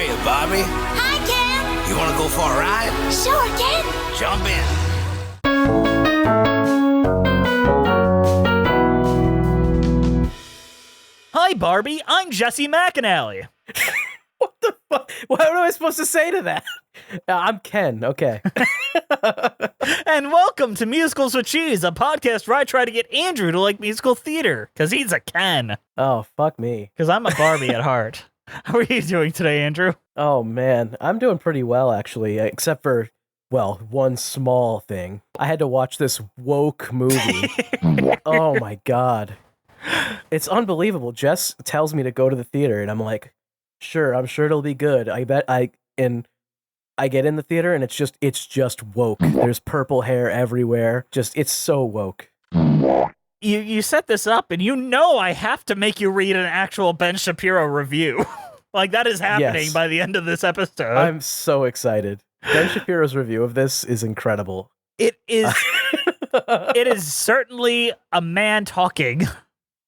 are you, Barbie? Hi, Ken. You want to go for a ride? Sure, Ken. Jump in. Hi, Barbie. I'm Jesse McAnally. What the fuck? What am I supposed to say to that? I'm Ken. Okay. And welcome to Musicals with Cheese, a podcast where I try to get Andrew to like musical theater, because he's a Ken. Oh, fuck me. Because I'm a Barbie at heart. How are you doing today, Andrew? Oh, man. I'm doing pretty well, actually, except for, well, one small thing. I had to watch this woke movie. Oh, my God. It's unbelievable. Jess tells me to go to the theater, and I'm like, sure, I'm sure it'll be good. I get in the theater, and it's just woke. There's purple hair everywhere. It's so woke. You set this up, and you know I have to make you read an actual Ben Shapiro review. Like, that is happening Yes. by the end of this episode. I'm so excited. Ben Shapiro's review of this is incredible. It is certainly a man talking.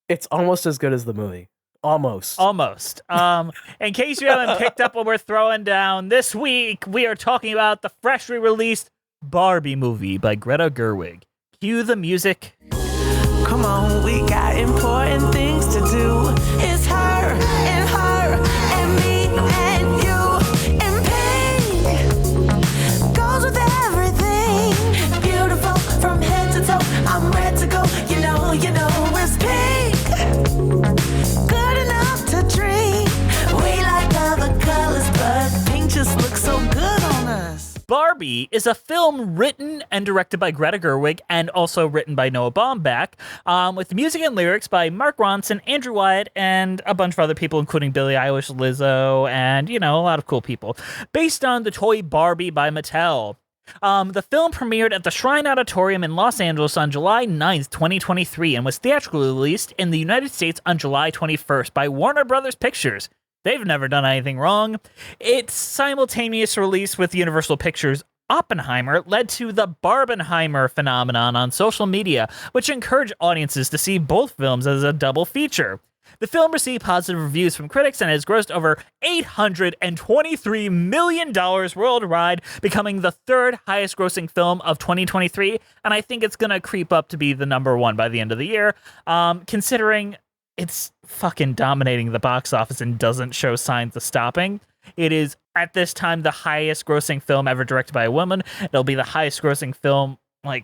It's almost as good as the movie. Almost. In case you haven't picked up what we're throwing down, this week we are talking about the freshly released Barbie movie by Greta Gerwig. Cue the music. Come on, we got important things to do. It's her and me and you in pink. Goes with everything. Beautiful from head to toe. I'm ready to go. You know, it's pink. Good enough to dream. We like other colors, but pink just looks so good on us. Barbie is a film written and directed by Greta Gerwig and also written by Noah Baumbach, with music and lyrics by Mark Ronson, Andrew Wyatt, and a bunch of other people, including Billie Eilish, Lizzo, and, a lot of cool people. Based on the toy Barbie by Mattel. The film premiered at the Shrine Auditorium in Los Angeles on July 9th, 2023, and was theatrically released in the United States on July 21st by Warner Brothers Pictures. They've never done anything wrong. Its simultaneous release with Universal Pictures' Oppenheimer led to the Barbenheimer phenomenon on social media, which encouraged audiences to see both films as a double feature. The film received positive reviews from critics and has grossed over $823 million worldwide, becoming the third highest grossing film of 2023, and I think it's going to creep up to be the number one by the end of the year, considering it's fucking dominating the box office and doesn't show signs of stopping. It is, at this time, the highest grossing film ever directed by a woman. It'll be the highest grossing film,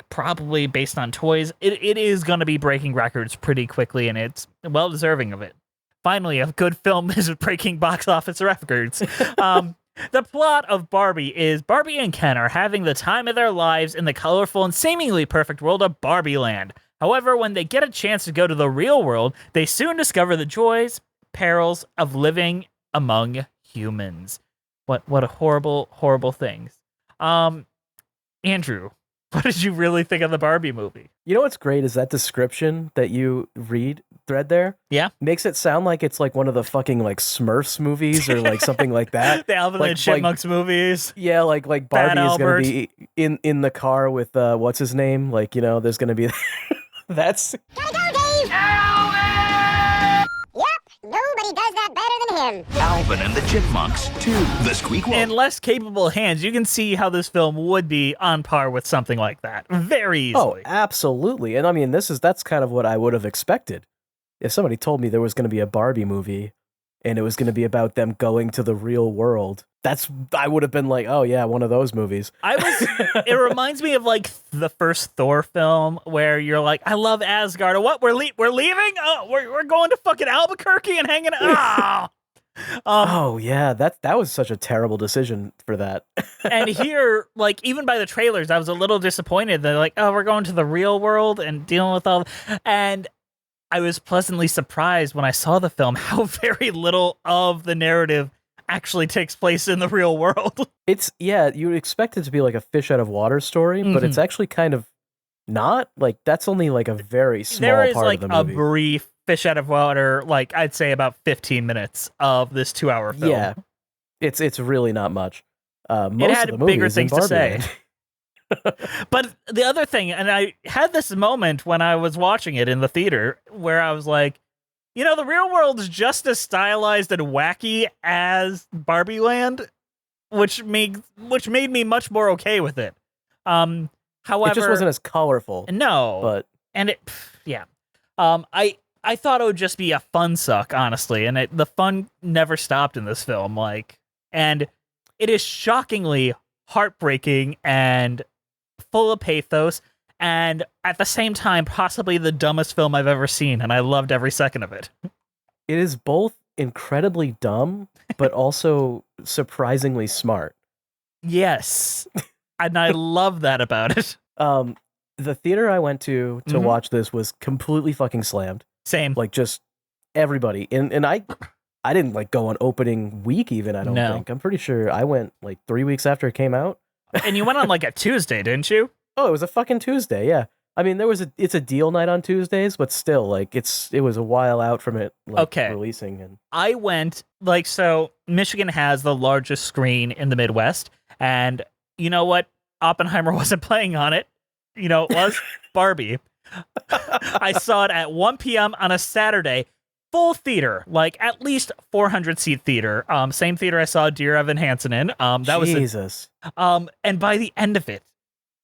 probably based on toys. It is going to be breaking records pretty quickly, and it's well deserving of it. Finally, a good film is breaking box office records. The plot of Barbie is Barbie and Ken are having the time of their lives in the colorful and seemingly perfect world of Barbie Land. However, when they get a chance to go to the real world, they soon discover the joys, perils of living among humans. What a horrible, horrible things. Andrew, what did you really think of the Barbie movie? You know what's great is that description that you read there? Yeah? Makes it sound like it's like one of the fucking Smurfs movies or something like that. The Alvin and Chipmunks movies. Yeah, like Barbie is going to be in the car with what's his name? There's going to be that's Gotta go, Dave. Yep, nobody does that better than him. Alvin and the Chipmunks 2, The Squeakquel. in less capable hands. You can see how this film would be on par with something like that very easily. Oh, absolutely. And I mean, that's kind of what I would have expected. If somebody told me there was going to be a Barbie movie and it was going to be about them going to the real world, I would have been like, oh yeah, one of those movies. It reminds me of the first Thor film where you're like, I love Asgard. What? We're leaving? Oh, we're going to fucking Albuquerque and hanging out. Oh yeah, that was such a terrible decision for that. And here, even by the trailers, I was a little disappointed. They're like, oh, we're going to the real world and dealing with all. And I was pleasantly surprised when I saw the film how very little of the narrative actually takes place in the real world. You expect it to be like a fish out of water story, but it's actually kind of not. That's only a very small part of the movie. There is a brief fish out of water, I'd say about 15 minutes of this 2-hour film. Yeah, it's really not much. Most it had of the movie bigger is in things to say. Barbie Land. But the other thing, and I had this moment when I was watching it in the theater where I was like, the real world's just as stylized and wacky as Barbie Land, which made me much more okay with it. However, it just wasn't as colorful. No, but and I thought it would just be a fun suck, honestly, and the fun never stopped in this film. And it is shockingly heartbreaking and full of pathos, and at the same time, possibly the dumbest film I've ever seen, and I loved every second of it. It is both incredibly dumb, but also surprisingly smart. Yes, and I love that about it. The theater I went to watch this was completely fucking slammed. Same. Like, just everybody. And I didn't, like, go on opening week even, I don't think. I'm pretty sure I went, like, 3 weeks after it came out. And you went on, like, a Tuesday, didn't you? Oh, it was a fucking Tuesday, yeah. I mean, it's a deal night on Tuesdays, but still, like, it was a while out from it, like, releasing. And I went, like, so Michigan has the largest screen in the Midwest, and you know what? Oppenheimer wasn't playing on it. You know, it was Barbie. I saw it at 1 p.m. on a Saturday, full theater, like at least 400-seat theater. Same theater I saw Dear Evan Hansen in. Jesus. And by the end of it,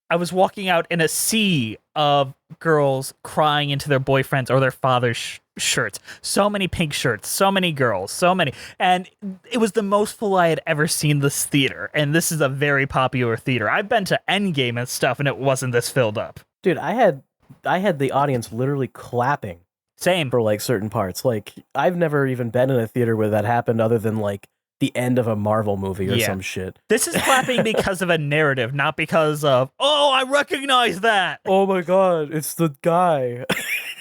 I was walking out in a sea of girls crying into their boyfriends or their father's shirts. So many pink shirts, so many girls, so many. And it was the most full I had ever seen this theater. And this is a very popular theater. I've been to Endgame and stuff, and it wasn't this filled up. Dude, I had the audience literally clapping. Same. For, like, certain parts. Like, I've never even been in a theater where that happened other than, like, the end of a Marvel movie or some shit. This is clapping because of a narrative, not because of, oh, I recognize that. Oh my god, it's the guy.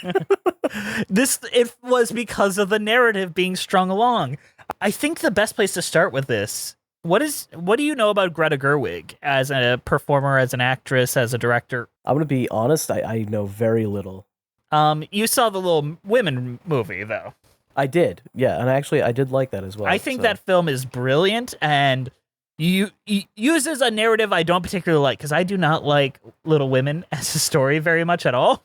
It was because of the narrative being strung along. I think the best place to start with this, what do you know about Greta Gerwig as a performer, as an actress, as a director? I'm gonna be honest, I know very little. You saw the Little Women movie, though. I did, yeah, and I did like that as well. I think that film is brilliant, and uses a narrative I don't particularly like, because I do not like Little Women as a story very much at all.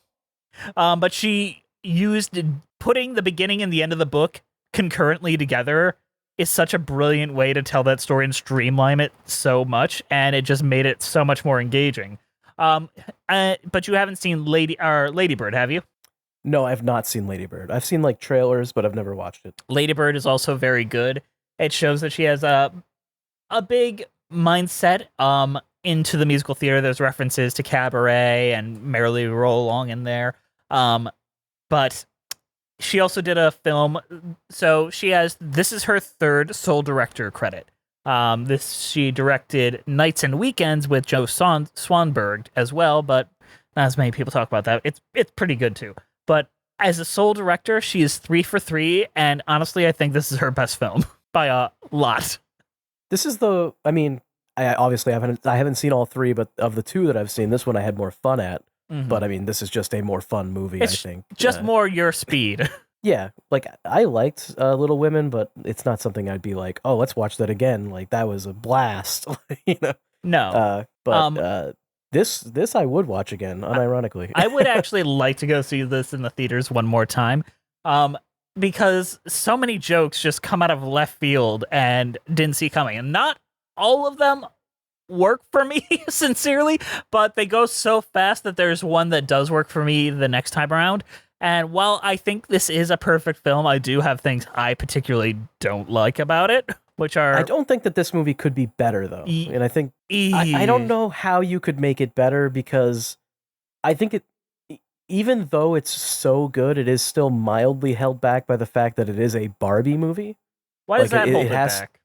But she used putting the beginning and the end of the book concurrently together is such a brilliant way to tell that story and streamline it so much, and it just made it so much more engaging. But you haven't seen Lady Bird, have you? No, I've not seen Lady Bird. I've seen, like, trailers, but I've never watched it. Lady Bird is also very good. It shows that she has a big mindset into the musical theater. There's references to Cabaret and Merrily We Roll Along in there. But she also did a film. So this is her third sole director credit. She directed Nights and Weekends with Joe Swanberg as well, but not as many people talk about that. It's pretty good too. But as a sole director, she is 3 for 3, and honestly, I think this is her best film by a lot. This is I obviously haven't seen all 3, but of the 2 that I've seen, this one I had more fun at. Mm-hmm. But I mean, this is just a more fun movie, I think. Just more your speed. Yeah, like, I liked Little Women, but it's not something I'd be like, oh, let's watch that again. Like, that was a blast, you know? No. This I would watch again, unironically. I would actually like to go see this in the theaters one more time, because so many jokes just come out of left field and didn't see coming. And not all of them work for me, sincerely, but they go so fast that there's one that does work for me the next time around. And while I think this is a perfect film, I do have things I particularly don't like about it. I don't think that this movie could be better, though. And I think I don't know how you could make it better, because I think even though it's so good, it is still mildly held back by the fact that it is a Barbie movie. Why does that hold it back?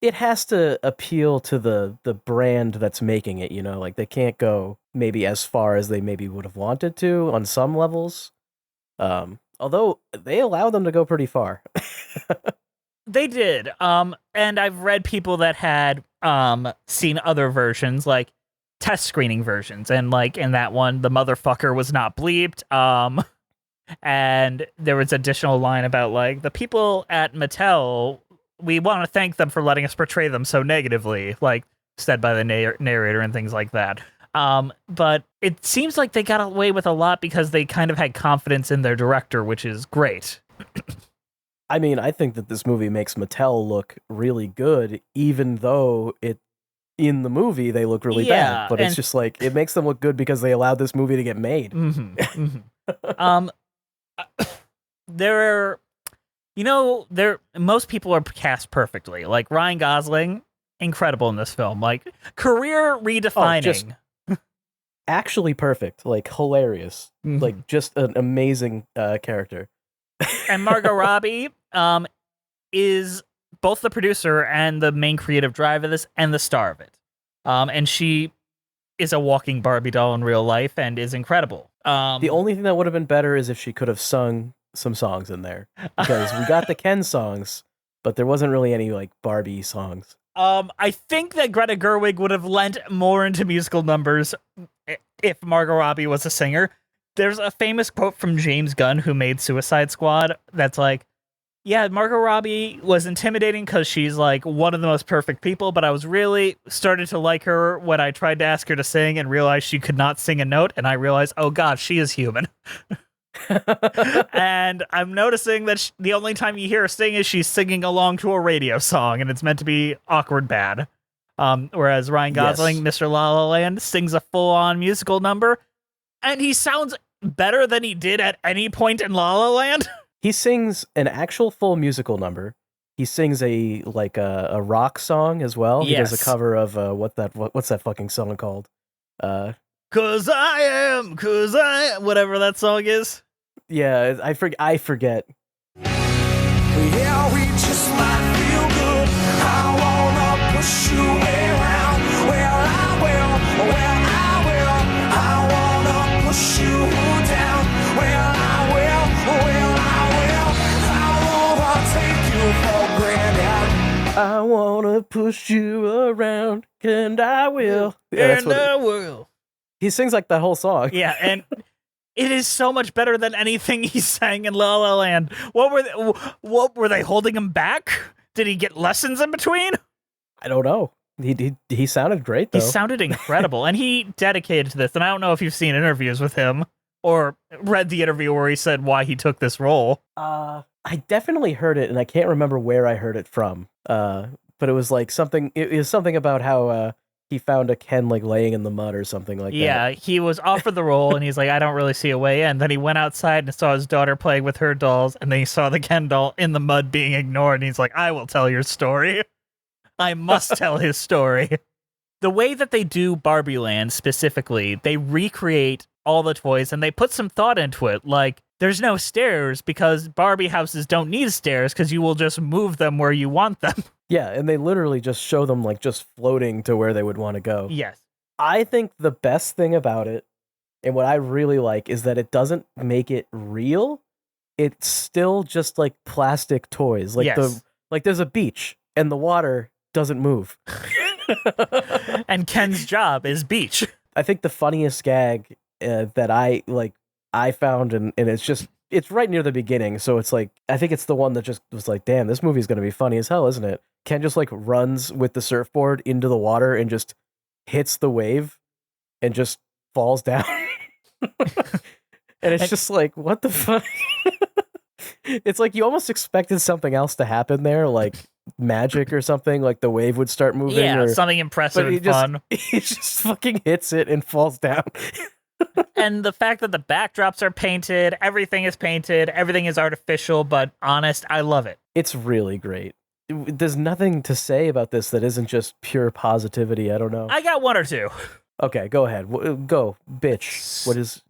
It has to appeal to the brand that's making it, you know? Like, they can't go maybe as far as they maybe would have wanted to on some levels. Although they allow them to go pretty far. They did. And I've read people that had seen other versions, like test screening versions, and like in that one, the motherfucker was not bleeped. And there was additional line about like the people at Mattel, we want to thank them for letting us portray them so negatively, like said by the narrator and things like that. But it seems like they got away with a lot because they kind of had confidence in their director, which is great. I mean, I think that this movie makes Mattel look really good, even though in the movie they look really bad. But it's just like, it makes them look good because they allowed this movie to get made. Most people are cast perfectly. Like Ryan Gosling, incredible in this film. Like career redefining. Actually perfect, like hilarious, like just an amazing character. And Margot Robbie is both the producer and the main creative drive of this and the star of it. And she is a walking Barbie doll in real life and is incredible. The only thing that would have been better is if she could have sung some songs in there, because we got the Ken songs, but there wasn't really any like Barbie songs. I think that Greta Gerwig would have lent more into musical numbers if Margot Robbie was a singer. There's a famous quote from James Gunn, who made Suicide Squad, that's like, yeah, Margot Robbie was intimidating because she's like one of the most perfect people, but I was really started to like her when I tried to ask her to sing and realized she could not sing a note, and I realized, oh god, she is human. And I'm noticing that the only time you hear her sing is she's singing along to a radio song, and it's meant to be awkward bad. Whereas Ryan Gosling, Mr. La La Land, sings a full-on musical number, and he sounds better than he did at any point in La La Land. He sings an actual full musical number. He sings a rock song as well. He does a cover of what's that fucking song called? Cause I whatever that song is. Yeah, I forget. Yeah, we just might feel good. I wanna push you around. Well, I will. I wanna push you down. Well, I will. I wanna take you for granted. I wanna push you around, and I will. Yeah, I will. He sings like that whole song. Yeah, and it is so much better than anything he sang in La La Land. What were they holding him back? Did he get lessons in between? I don't know. He sounded great though. He sounded incredible, and he dedicated to this. And I don't know if you've seen interviews with him or read the interview where he said why he took this role. I definitely heard it, and I can't remember where I heard it from. But it was like something. It was something about how he found a Ken like laying in the mud or something like that. Yeah, he was offered the role, and he's like, I don't really see a way in. Then he went outside and saw his daughter playing with her dolls, and then he saw the Ken doll in the mud being ignored, and he's like, I will tell your story. I must tell his story. The way that they do Barbie Land specifically, they recreate all the toys, and they put some thought into it. Like, there's no stairs because Barbie houses don't need stairs because you will just move them where you want them. Yeah, and they literally just show them like just floating to where they would want to go. Yes. I think the best thing about it, and what I really like, is that it doesn't make it real. It's still just like plastic toys. Like there's a beach and the water doesn't move. And Ken's job is beach. I think the funniest gag that I found, and it's right near the beginning, so it's like, I think it's the one that just was like, damn, this movie's gonna be funny as hell, isn't it? Ken just like runs with the surfboard into the water and just hits the wave and just falls down. And it's just like, what the fuck? It's like you almost expected something else to happen there, like magic or something, like the wave would start moving. Yeah, or something impressive and fun. He just fucking hits it and falls down. And the fact that the backdrops are painted, everything is artificial, but honest, I love it. It's really great. There's nothing to say about this that isn't just pure positivity. I don't know. I got one or two. Okay, go ahead. Go, bitch. What is...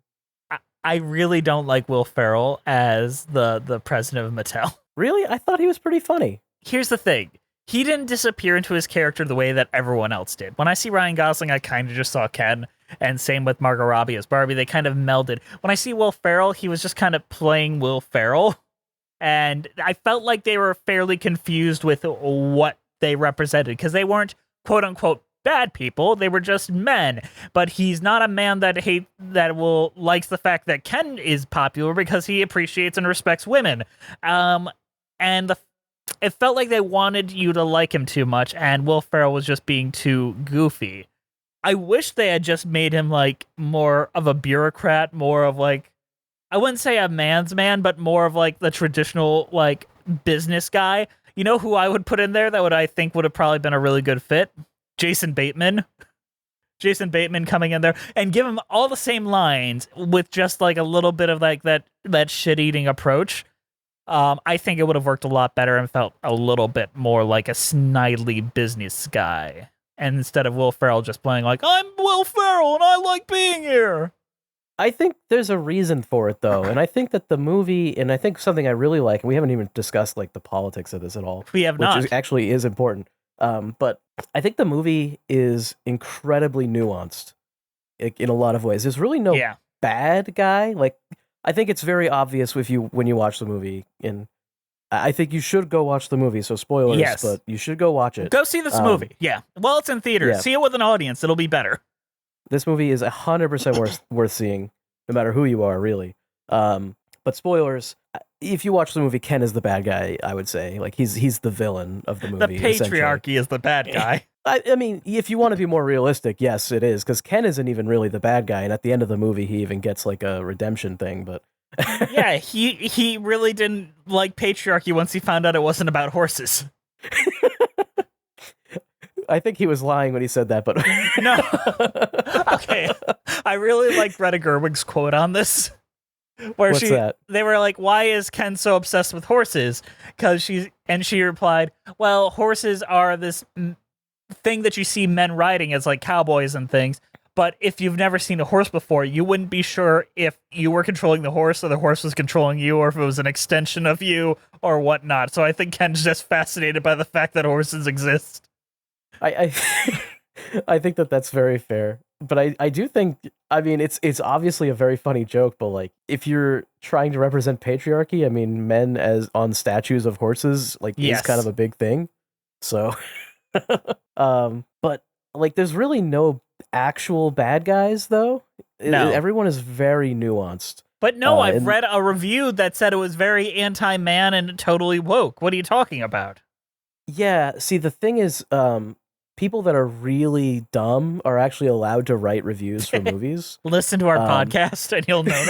I really don't like Will Ferrell as the president of Mattel. Really? I thought he was pretty funny. Here's the thing. He didn't disappear into his character the way that everyone else did. When I see Ryan Gosling, I kind of just saw Ken, and same with Margot Robbie as Barbie. They kind of melded. When I see Will Ferrell, he was just kind of playing Will Ferrell, and I felt like they were fairly confused with what they represented, because they weren't quote-unquote bad people, they were just men. But he's not a man that likes the fact that Ken is popular, because he appreciates and respects women. It felt like they wanted you to like him too much, and Will Ferrell was just being too goofy. I wish they had just made him like more of a bureaucrat, more of like I wouldn't say a man's man, but more of like the traditional like business guy. You know who I would put in there that I think would have probably been a really good fit? Jason Bateman. Jason Bateman coming in there and give him all the same lines with just like a little bit of like that shit-eating approach. I think it would have worked a lot better and felt a little bit more like a snidely business guy. And instead of Will Ferrell just playing like, I'm Will Ferrell and I like being here. I think there's a reason for it, though. And I think that the movie, and I think something I really like, and we haven't even discussed like the politics of this at all. We have not. Which actually is important. But I think the movie is incredibly nuanced in a lot of ways. There's really no bad guy. Like, I think it's very obvious when you watch the movie, and I think you should go watch the movie. So spoilers, but you should go watch it. Go see this movie. Yeah. Well, it's in theaters. Yeah. See it with an audience. It'll be better. This movie is 100% worth seeing, no matter who you are, really. But spoilers, if you watch the movie, Ken is the bad guy, I would say. Like, he's the villain of the movie. The patriarchy is the bad guy. I mean, if you want to be more realistic, yes, it is, because Ken isn't even really the bad guy, and at the end of the movie, he even gets, like, a redemption thing, but... Yeah, he really didn't like patriarchy once he found out it wasn't about horses. I think he was lying when he said that, but... No. Okay. I really like Greta Gerwig's quote on this. Where What's that? They were like, why is Ken so obsessed with horses? And she replied, well, horses are this thing that you see men riding as like cowboys and things. But if you've never seen a horse before, you wouldn't be sure if you were controlling the horse or the horse was controlling you, or if it was an extension of you or whatnot. So I think Ken's just fascinated by the fact that horses exist. I think that's very fair. But I do think, I mean, it's obviously a very funny joke, but like, if you're trying to represent patriarchy, I mean, men as on statues of horses, like, is kind of a big thing. So, but like, there's really no actual bad guys, though. No. Everyone is very nuanced. But no, I've read a review that said it was very anti-man and totally woke. What are you talking about? Yeah, see, the thing is, people that are really dumb are actually allowed to write reviews for movies. Listen to our podcast and you'll know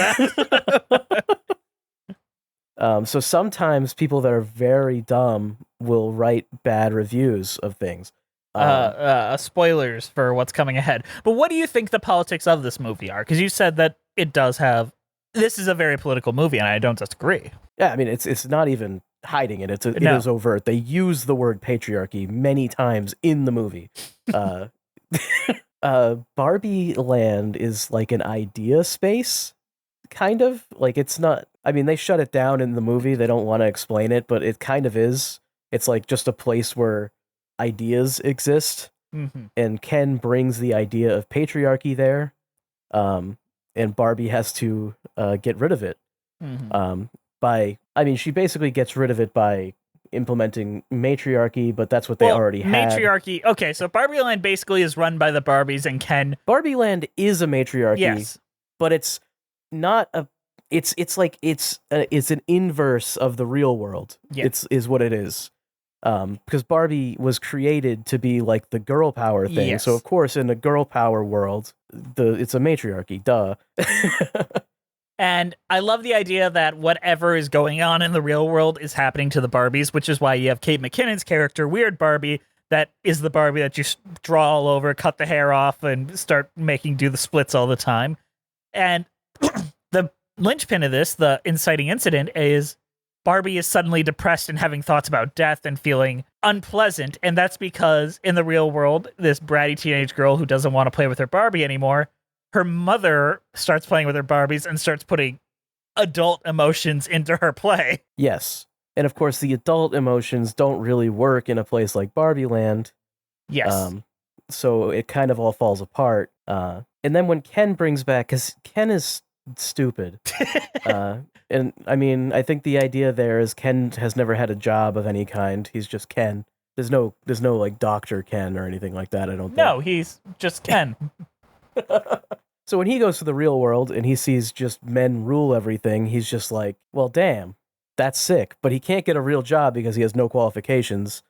that. So sometimes people that are very dumb will write bad reviews of things. Spoilers for what's coming ahead. But what do you think the politics of this movie are? Because you said that it does have... This is a very political movie, and I don't disagree. Yeah, I mean, it's not even hiding it. It is overt. They use the word patriarchy many times in the movie. Barbie Land is like an idea space, kind of. Like, it's not... I mean, they shut it down in the movie. They don't want to explain it, but it kind of is. It's like just a place where ideas exist. Mm-hmm. And Ken brings the idea of patriarchy there. And Barbie has to get rid of it. Mm-hmm. She basically gets rid of it by implementing matriarchy, but that's what they already had. Matriarchy. Okay, so Barbie Land basically is run by the Barbies, and Ken... Barbie Land is a matriarchy, yes, but it's not a... It's an inverse of the real world. Yeah. Is what it is. Because Barbie was created to be like the girl power thing. Yes. So of course, in a girl power world, it's a matriarchy. Duh. And I love the idea that whatever is going on in the real world is happening to the Barbies, which is why you have Kate McKinnon's character, Weird Barbie, that is the Barbie that you draw all over, cut the hair off, and start do the splits all the time. And the linchpin of this, the inciting incident, is Barbie is suddenly depressed and having thoughts about death and feeling unpleasant. And that's because in the real world, this bratty teenage girl who doesn't want to play with her Barbie anymore, her mother starts playing with her Barbies and starts putting adult emotions into her play. Yes. And of course, the adult emotions don't really work in a place like Barbie Land. Yes. So it kind of all falls apart. And then when Ken brings back, because Ken is stupid. And I mean, I think the idea there is Ken has never had a job of any kind. He's just Ken. There's no like Dr. Ken or anything like that, I don't think. No, he's just Ken. So when he goes to the real world and he sees just men rule everything, he's just like, well, damn, that's sick. But he can't get a real job because he has no qualifications.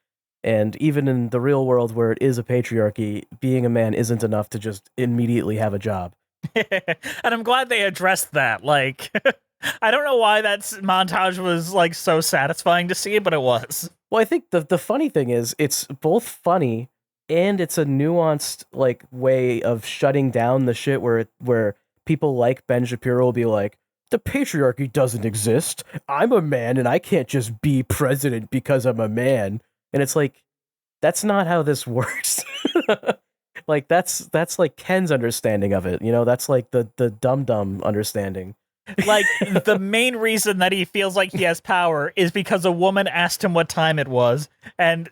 And even in the real world where it is a patriarchy, being a man isn't enough to just immediately have a job. And I'm glad they addressed that. Like, I don't know why that montage was like so satisfying to see, but it was. Well, I think the funny thing is it's both funny and it's a nuanced like way of shutting down the shit where people like Ben Shapiro will be like, the patriarchy doesn't exist. I'm a man and I can't just be president because I'm a man. And it's like, that's not how this works. Like that's like Ken's understanding of it. You know, that's like the dumb understanding. Like the main reason that he feels like he has power is because a woman asked him what time it was, and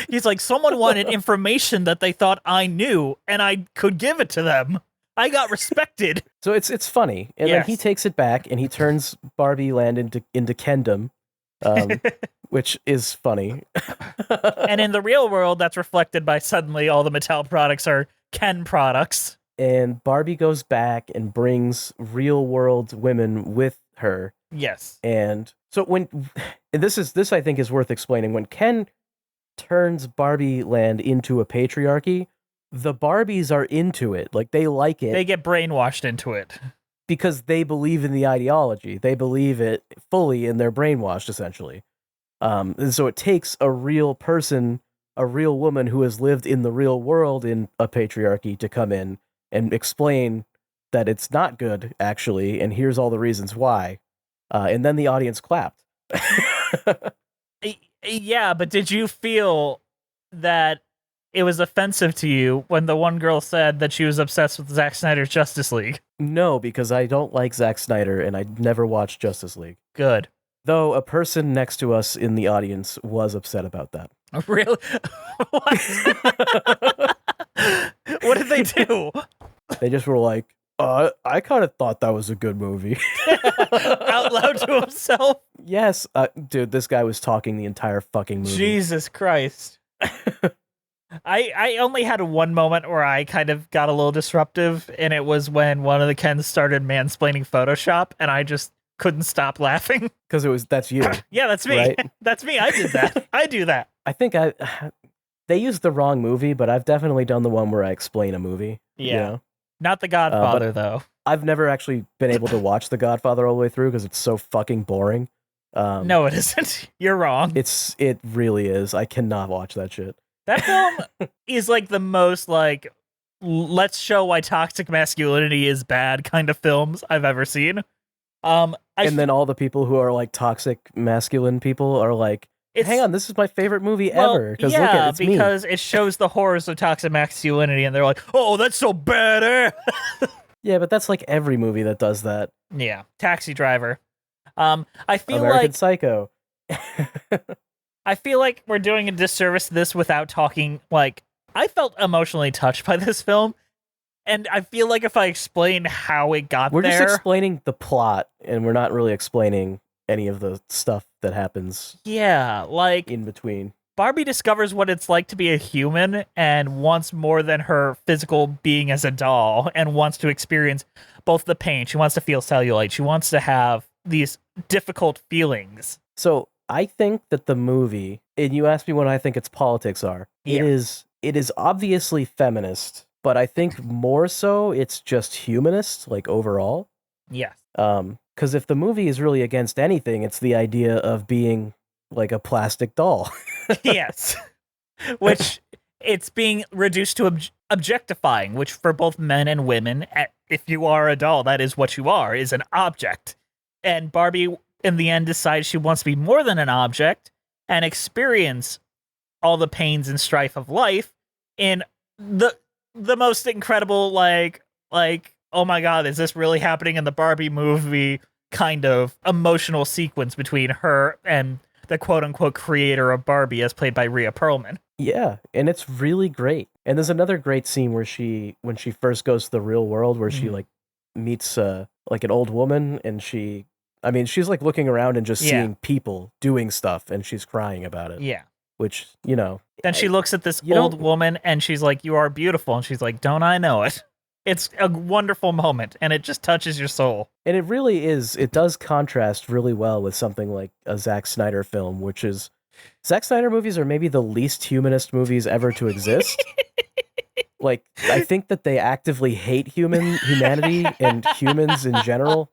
he's like, someone wanted information that they thought I knew, and I could give it to them. I got respected. So it's funny, and then he takes it back and he turns Barbie Land into Kendom, which is funny. And in the real world, that's reflected by suddenly all the Mattel products are Ken products. And Barbie goes back and brings real world women with her. Yes. And so this I think is worth explaining. When Ken turns Barbie Land into a patriarchy, the Barbies are into it. Like they like it. They get brainwashed into it. Because they believe in the ideology. They believe it fully and they're brainwashed essentially. And so it takes a real person, a real woman who has lived in the real world in a patriarchy to come in and explain that it's not good, actually, and here's all the reasons why. And then the audience clapped. Yeah, but did you feel that it was offensive to you when the one girl said that she was obsessed with Zack Snyder's Justice League? No, because I don't like Zack Snyder, and I never watched Justice League. Good. Though a person next to us in the audience was upset about that. Really? What? What did they do? They just were like, I kind of thought that was a good movie. Out loud to himself? Yes. Dude, this guy was talking the entire fucking movie. Jesus Christ. I only had one moment where I kind of got a little disruptive, and it was when one of the Kens started mansplaining Photoshop, and I just couldn't stop laughing. Because that's you. Yeah, that's me. Right? That's me. I did that. I do that. I think they used the wrong movie, but I've definitely done the one where I explain a movie. Yeah. You know? Not The Godfather, though. I've never actually been able to watch The Godfather all the way through because it's so fucking boring. No, it isn't. You're wrong. It really is. I cannot watch that shit. That film is like the most like, let's show why toxic masculinity is bad kind of films I've ever seen. Then all the people who are like toxic masculine people are like, hang on, this is my favorite movie ever. Because look at it's because me. It shows the horrors of toxic masculinity, and they're like, oh, that's so bad. Yeah, but that's like every movie that does that. Yeah, Taxi Driver. I feel American Psycho. I feel like we're doing a disservice to this without talking. Like, I felt emotionally touched by this film, and I feel like if I explain how it got we're there, just explaining the plot, and we're not really explaining any of the stuff that happens. Yeah, like in between. Barbie discovers what it's like to be a human and wants more than her physical being as a doll, and wants to experience both the pain. She wants to feel cellulite. She wants to have these difficult feelings. So I think that the movie, and you asked me what I think its politics are, Yeah. it is obviously feminist, but I think more so it's just humanist, like overall. Yes. Because if the movie is really against anything, it's the idea of being like a plastic doll. Yes. Which it's being reduced to objectifying, which for both men and women, if you are a doll, that is what you are, is an object. And Barbie, in the end, decides she wants to be more than an object and experience all the pains and strife of life in the most incredible, like, oh my God, is this really happening in the Barbie movie kind of emotional sequence between her and the quote-unquote creator of Barbie, as played by Rhea Perlman. Yeah, and it's really great. And there's another great scene where when she first goes to the real world, where she like meets like an old woman, and she's like looking around and just seeing people doing stuff, and she's crying about it. Yeah. Which, you know. Then she looks at this old woman, and she's like, you are beautiful. And she's like, don't I know it? It's a wonderful moment, and it just touches your soul. And it really is. It does contrast really well with something like a Zack Snyder film, which is... Zack Snyder movies are maybe the least humanist movies ever to exist. Like, I think that they actively hate humanity and humans in general.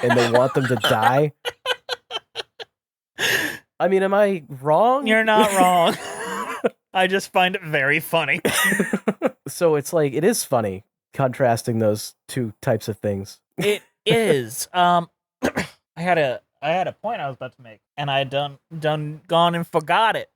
and they want them to die. I mean, am I wrong? You're not wrong. I just find it very funny. So it's like, it is funny contrasting those two types of things. It is. I had a point I was about to make, and I had gone and forgot it.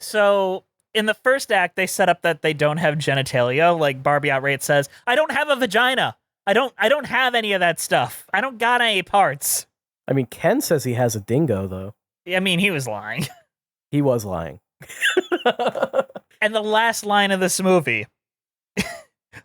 So in the first act, they set up that they don't have genitalia. Like Barbie outright says, "I don't have a vagina. I don't have any of that stuff. I don't got any parts." I mean, Ken says he has a dingo, though. I mean, he was lying. He was lying. And the last line of this movie,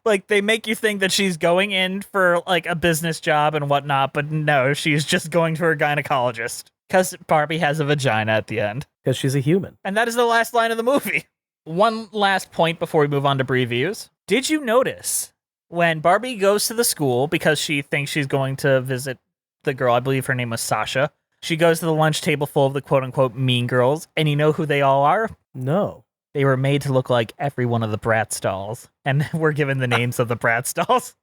like, they make you think that she's going in for, like, a business job and whatnot, but no, she's just going to her gynecologist. Because Barbie has a vagina at the end. Because she's a human. And that is the last line of the movie. One last point before we move on to previews. Did you notice when Barbie goes to the school because she thinks she's going to visit the girl, I believe her name was Sasha, she goes to the lunch table full of the quote-unquote mean girls, and you know who they all are? No. They were made to look like every one of the Bratz dolls, and we're given the names of the Bratz dolls.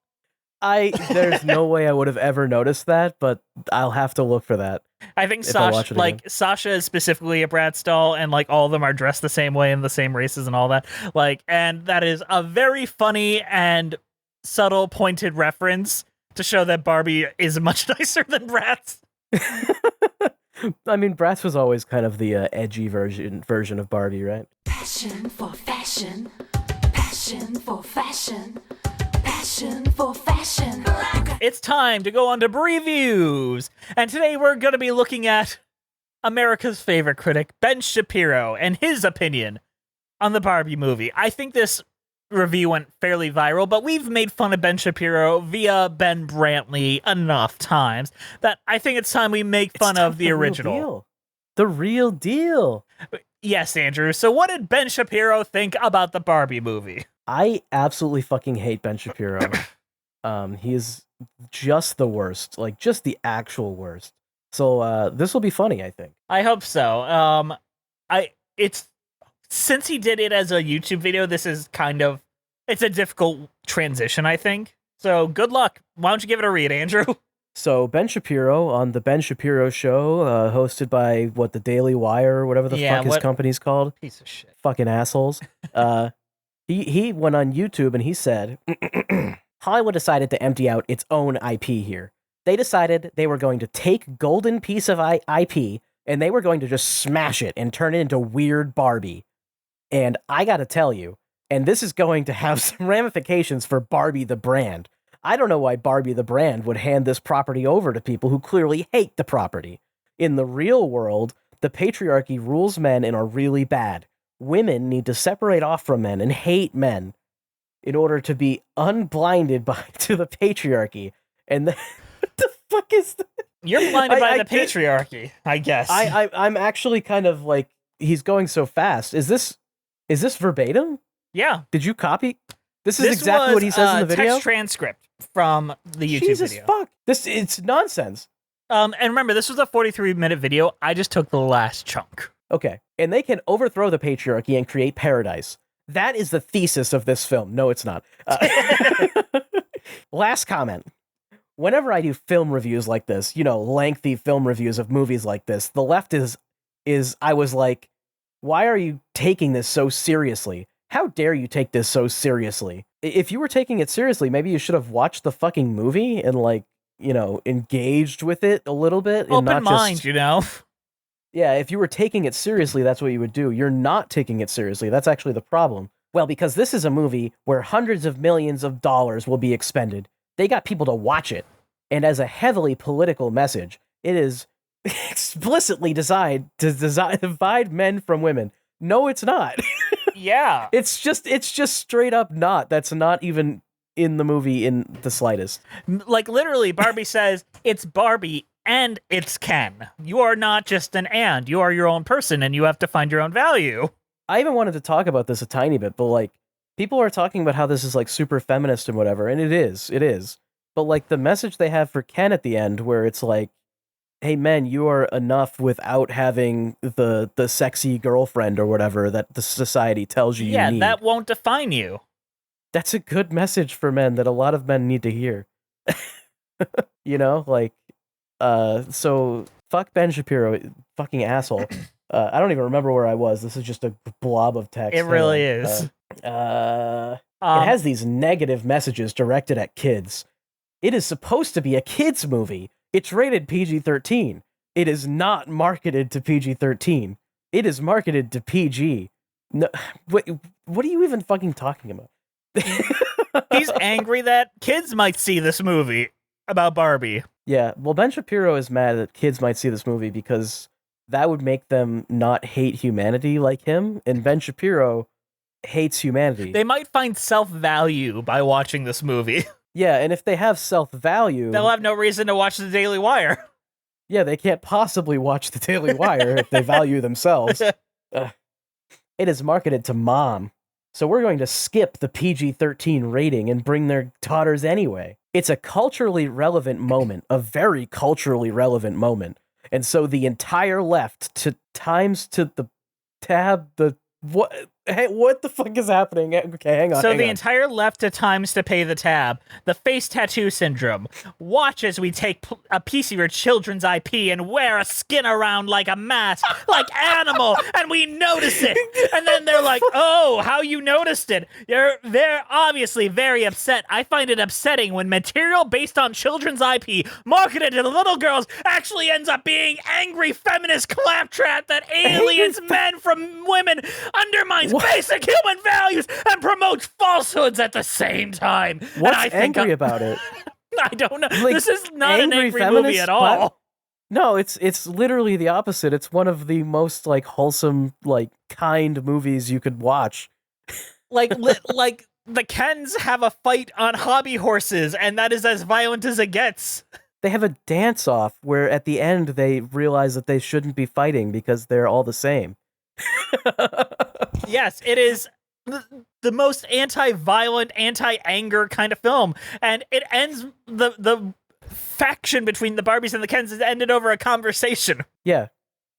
There's no way I would have ever noticed that, but I'll have to look for that. I think if I watch it again. Sasha is specifically a Bratz doll, and like all of them are dressed the same way in the same races and all that. Like, and that is a very funny and subtle, pointed reference to show that Barbie is much nicer than Bratz. I mean, Bratz was always kind of the edgy version of Barbie, right? Passion for fashion. Passion for fashion. Passion for fashion. It's time to go on to previews. And today we're going to be looking at America's favorite critic, Ben Shapiro, and his opinion on the Barbie movie. I think this review went fairly viral, but we've made fun of Ben Shapiro via Ben Brantley enough times that I think it's time we make fun of the original. The real deal. Yes, Andrew. So what did Ben Shapiro think about the Barbie movie? I absolutely fucking hate Ben Shapiro. He is just the worst, like just the actual worst. So this will be funny, I think. I hope so. Since he did it as a YouTube video, this is it's a difficult transition, I think. So good luck. Why don't you give it a read, Andrew? So Ben Shapiro on the Ben Shapiro Show, hosted by the Daily Wire or whatever the fuck his company's called. Piece of shit. Fucking assholes. He went on YouTube and he said, Hollywood decided to empty out its own IP here. They decided they were going to take golden piece of IP and they were going to just smash it and turn it into weird Barbie. And I gotta tell you, and this is going to have some ramifications for Barbie the brand. I don't know why Barbie the brand would hand this property over to people who clearly hate the property. In the real world, the patriarchy rules men and are really bad. Women need to separate off from men and hate in order to be unblinded to the patriarchy. And what the fuck is that? You're blinded by the patriarchy, I guess. I'm actually kind of like, he's going so fast. Is this verbatim? Yeah. Did you copy? This is exactly what he says in the video? Text transcript from the YouTube Jesus video. Fuck. It's nonsense. And remember, this was a 43-minute video. I just took the last chunk. Okay. And they can overthrow the patriarchy and create paradise. That is the thesis of this film. No, it's not. Last comment. Whenever I do film reviews like this, lengthy film reviews of movies like this, the left is I was like, why are you taking this so seriously? How dare you take this so seriously? If you were taking it seriously, maybe you should have watched the fucking movie and engaged with it a little bit. And Open mind, Yeah, if you were taking it seriously, that's what you would do. You're not taking it seriously. That's actually the problem. Well, because this is a movie where hundreds of millions of dollars will be expended. They got people to watch it. And as a heavily political message, it is explicitly designed to divide men from women. No, it's not. Yeah. It's just straight up not. That's not even in the movie in the slightest. Like, literally, Barbie says, it's Barbie and it's Ken. You are not just an and. You are your own person, and you have to find your own value. I even wanted to talk about this a tiny bit, but, people are talking about how this is, super feminist and whatever, and it is. But, the message they have for Ken at the end, where it's like, hey, men, you are enough without having the sexy girlfriend or whatever that the society tells you you need. Yeah, that won't define you. That's a good message for men that a lot of men need to hear. You know, like, so fuck Ben Shapiro, fucking asshole. I don't even remember where I was. This is just a blob of text. It really is. It has these negative messages directed at kids. It is supposed to be a kids movie. It's rated PG-13. It is not marketed to PG-13. It is marketed to PG. No, what are you even fucking talking about? He's angry that kids might see this movie about Barbie. Yeah, well, Ben Shapiro is mad that kids might see this movie because that would make them not hate humanity like him, and Ben Shapiro hates humanity. They might find self-value by watching this movie. Yeah, and if they have self-value... They'll have no reason to watch The Daily Wire. Yeah, they can't possibly watch The Daily Wire if they value themselves. It is marketed to mom, so we're going to skip the PG-13 rating and bring their daughters anyway. It's a culturally relevant moment, a very culturally relevant moment. And so the entire left to the tab, what? Hey, what the fuck is happening? Okay, hang on. So the entire left to times to pay the tab. The face tattoo syndrome. Watch as we take a piece of your children's IP and wear a skin around like a mask, like Animal, and we notice it. And then they're like, oh, how you noticed it. They're obviously very upset. I find it upsetting when material based on children's IP marketed to the little girls actually ends up being angry feminist claptrap that aliens men from women, undermines basic human values, and promotes falsehoods at the same time. What's angry about it? I don't know. Like, this is not an angry movie feminist at all. No, it's literally the opposite. It's one of the most like wholesome, like kind movies you could watch. Like the Kens have a fight on hobby horses, and that is as violent as it gets. They have a dance-off where at the end they realize that they shouldn't be fighting because they're all the same. Yes, it is the most anti-violent, anti-anger kind of film, and it ends the faction between the Barbies and the Kens has ended over a conversation. Yeah,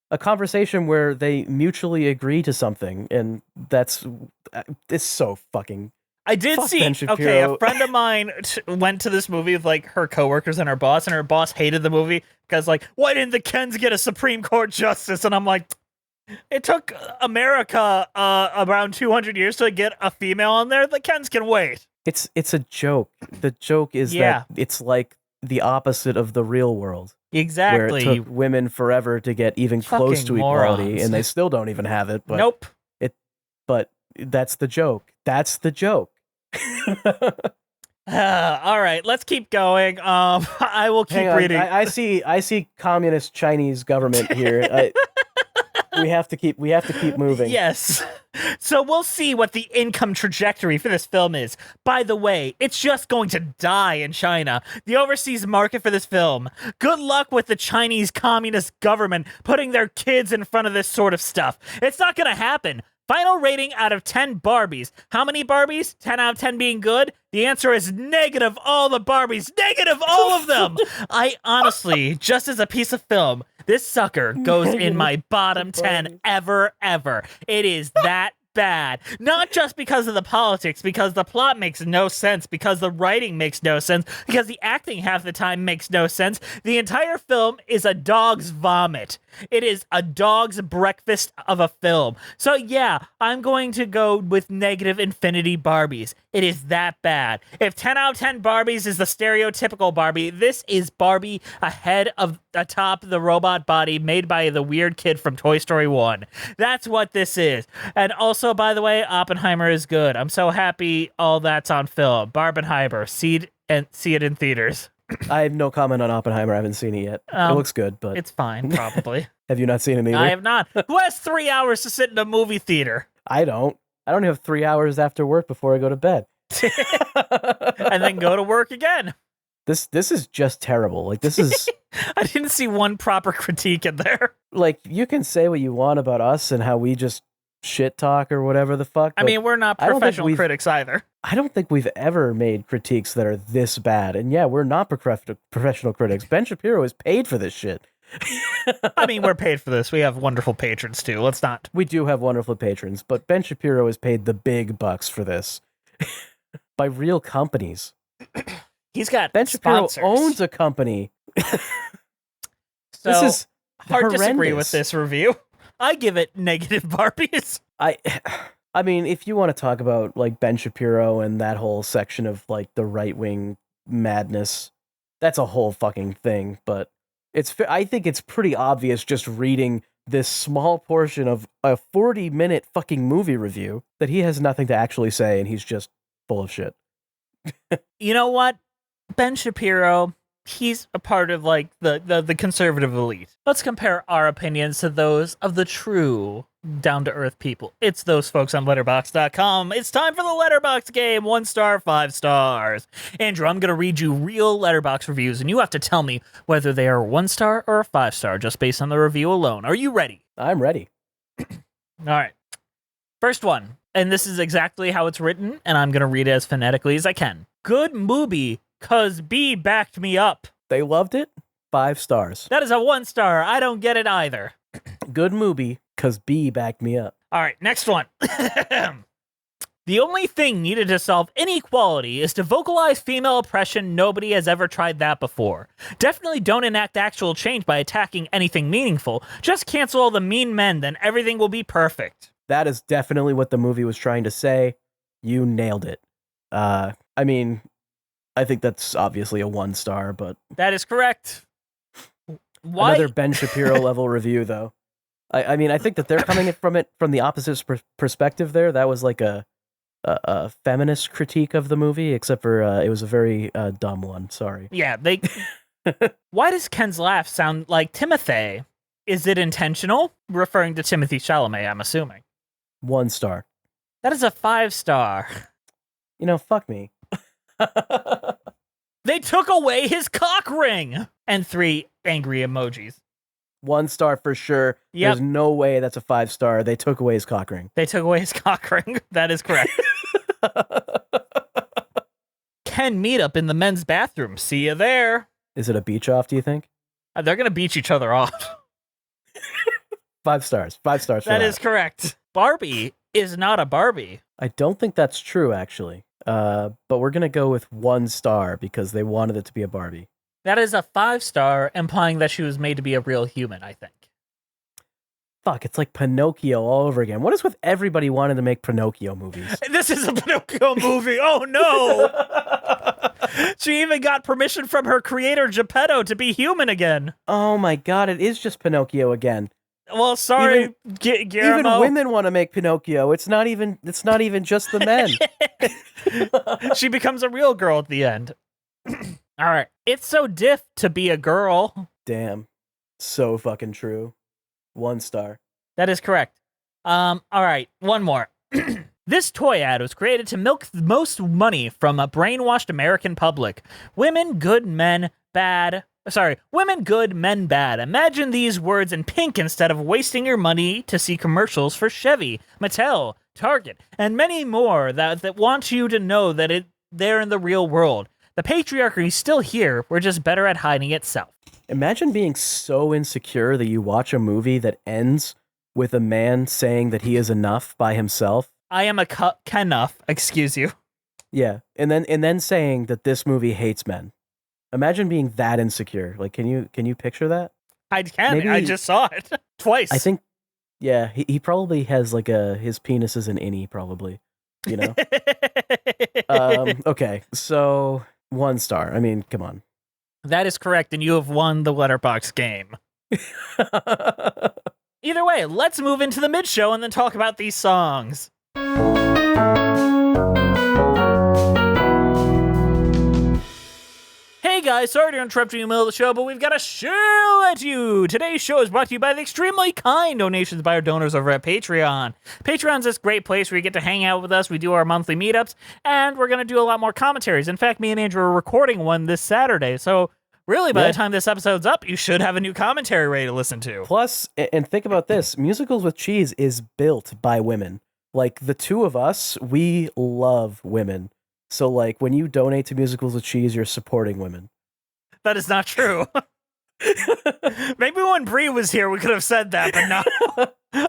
a conversation where they mutually agree to something, and it's so fucking. I did see. Okay, a friend of mine went to this movie with like her coworkers and her boss hated the movie because like, why didn't the Kens get a Supreme Court justice? And I'm like, it took America around 200 years to get a female on there. The Kens can wait. It's a joke. The joke is that it's like the opposite of the real world. Exactly. Where it took women forever to get even close to equality, and they still don't even have it. But nope. But that's the joke. That's the joke. All right, let's keep going. I will keep reading. I see communist Chinese government here. We have to keep moving. Yes. So we'll see what the income trajectory for this film is. By the way, it's just going to die in China. The overseas market for this film. Good luck with the Chinese Communist government putting their kids in front of this sort of stuff. It's not going to happen. Final rating out of 10 Barbies. How many Barbies? 10 out of 10 being good? The answer is negative all the Barbies. Negative all of them. I honestly, just as a piece of film, this sucker goes in my bottom 10 ever. It is that bad. Not just because of the politics, because the plot makes no sense, because the writing makes no sense, because the acting half the time makes no sense. The entire film is a dog's vomit. It is a dog's breakfast of a film. So yeah, I'm going to go with negative infinity Barbies. It is that bad. If 10 out of 10 Barbies is the stereotypical Barbie, this is Barbie ahead of atop the robot body made by the weird kid from Toy Story 1. That's what this is. And also, by the way, Oppenheimer is good. I'm so happy all that's on film. Barbenheimer, see it in theaters. I have no comment on Oppenheimer. I haven't seen it yet. It looks good, but it's fine, probably. Have you not seen it either? I have not. Who has 3 hours to sit in a movie theater? I don't. I don't have 3 hours after work before I go to bed. And then go to work again. This is just terrible. Like, this is... I didn't see one proper critique in there. Like, you can say what you want about us and how we just shit talk or whatever the fuck. I mean, we're not professional critics either. I don't think we've ever made critiques that are this bad. And yeah, we're not professional critics. Ben Shapiro is paid for this shit. I mean, we're paid for this. We have wonderful patrons too. Let's not. We do have wonderful patrons, but Ben Shapiro is paid the big bucks for this by real companies. He's got Ben Shapiro sponsors. owns a company. So This is hard to disagree with horrendous. this review. I give it negative Barbies. I mean, if you want to talk about like Ben Shapiro and that whole section of like the right-wing madness, that's a whole fucking thing. But I think it's pretty obvious just reading this small portion of a 40-minute fucking movie review that he has nothing to actually say and he's just full of shit. You know what? Ben Shapiro, he's a part of like the conservative elite. Let's compare our opinions to those of the true down-to-earth people. It's those folks on Letterboxd.com. It's time for the Letterboxd game. 1 star, 5 stars. Andrew, I'm going to read you real Letterboxd reviews, and you have to tell me whether they are 1 star or a 5 star, just based on the review alone. Are you ready? I'm ready. All right. First one, and this is exactly how it's written, and I'm going to read it as phonetically as I can. Good movie, 'cause B backed me up. They loved it. 5 stars. That is a 1 star. I don't get it either. Good movie, 'cause B backed me up. All right, next one. The only thing needed to solve inequality is to vocalize female oppression. Nobody has ever tried that before. Definitely don't enact actual change by attacking anything meaningful. Just cancel all the mean men, then everything will be perfect. That is definitely what the movie was trying to say. You nailed it. I mean, I think that's obviously a 1 star, but That is correct. Why? another Ben Shapiro level review, though. I mean, I think that they're coming from it from the opposite perspective there. That was like a feminist critique of the movie, except for it was a very dumb one. Sorry. Yeah, they... Why does Ken's laugh sound like Timothy? Is it intentional? Referring to Timothy Chalamet, I'm assuming. 1 star. That is a 5 star. You know, fuck me. They took away his cock ring! And 3 angry emojis. 1 star for sure. Yep. There's no way that's a 5 star. They took away his cock ring. They took away his cock ring. That is correct. Ken meet up in the men's bathroom. See you there. Is it a beach off, do you think? They're going to beat each other off. 5 stars. 5 stars for That is correct. Barbie is not a Barbie. I don't think that's true, actually. But we're going to go with 1 star because they wanted it to be a Barbie. That is a 5 star, implying that she was made to be a real human, I think. Fuck, it's like Pinocchio all over again. What is with everybody wanting to make Pinocchio movies? This is a Pinocchio movie. Oh, no. She even got permission from her creator, Geppetto, to be human again. Oh my god, it is just Pinocchio again. Well, sorry, Guillermo. Even women want to make Pinocchio. It's not even just the men. She becomes a real girl at the end. All right. It's so diff to be a girl. Damn. So fucking true. 1 star. That is correct. All right. One more. This toy ad was created to milk the most money from a brainwashed American public. Women, good, men, bad. Sorry, women, good, men, bad. Imagine these words in pink instead of wasting your money to see commercials for Chevy, Mattel, Target, and many more that want you to know that they're in the real world. The patriarchy is still here. We're just better at hiding itself. Imagine being so insecure that you watch a movie that ends with a man saying that he is enough by himself. I am a Kenuff, excuse you. Yeah, and then saying that this movie hates men. Imagine being that insecure. Like, can you picture that? I can. Maybe- I just saw it twice. I think, yeah, he probably has like his penis is an innie, probably. You know. Okay, so 1 star. I mean, come on. That is correct, and you have won the Letterboxd game. Either way, let's move into the mid-show and then talk about these songs. Hey guys, sorry to interrupt you in the middle of the show, but we've got a show at you! Today's show is brought to you by the extremely kind donations by our donors over at Patreon. Patreon's this great place where you get to hang out with us, we do our monthly meetups, and we're going to do a lot more commentaries. In fact, me and Andrew are recording one this Saturday, so really by the time this episode's up, you should have a new commentary ready to listen to. Plus, and think about this, Musicals with Cheese is built by women. Like, the two of us, we love women. So, like, when you donate to Musicals with Cheese, you're supporting women. That is not true. Maybe when Brie was here, we could have said that, but no.